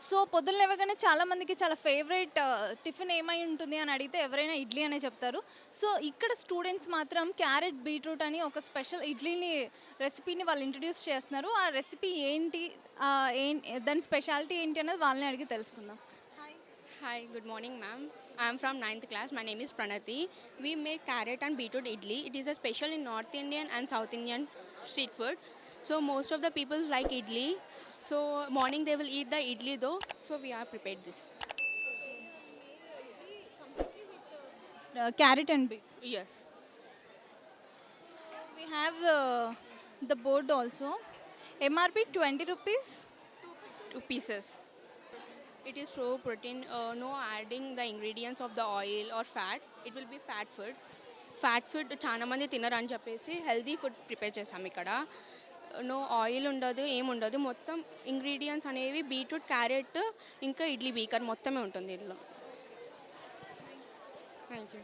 So పొద్దున్న లేవగానే చాలా మందికి చాలా ఫేవరెట్ టిఫిన్ ఏమై ఉంటుంది అని అడిగితే ఎవరైనా ఇడ్లీ అనే చెప్తారు. సో ఇక్కడ స్టూడెంట్స్ మాత్రం క్యారెట్ బీట్రూట్ అని ఒక స్పెషల్ ఇడ్లీని రెసిపీని వాళ్ళు ఇంట్రడ్యూస్ చేస్తున్నారు. ఆ రెసిపీ ఏంటి? దాని స్పెషాలిటీ ఏంటి అనేది వాళ్ళని అడిగి తెలుసుకుందాం. Hi. Hi, good morning, ma'am. I am from ninth class. My name is Pranati. We make carrot and beetroot idli. It is a special in North Indian and South Indian street food. So most of the peoples like idli. So morning they will eat the idli though. So we are prepared this. Carrot and beat. Yes, We have the board also. MRP 20 rupees. two pieces. It is low protein. No adding the ingredients of the oil or fat. It will be fat food. Fat food చాలా మంది తినరని చెప్పేసి healthy food prepare చేసాం ఇక్కడ. No oil ఉండదు, ఏముండదు, మొత్తం ingredients అనేవి beetroot, carrot, ఇంకా ఇడ్లీ బీకర్ మొత్తమే ఉంటుంది ఇందులో. Thank you.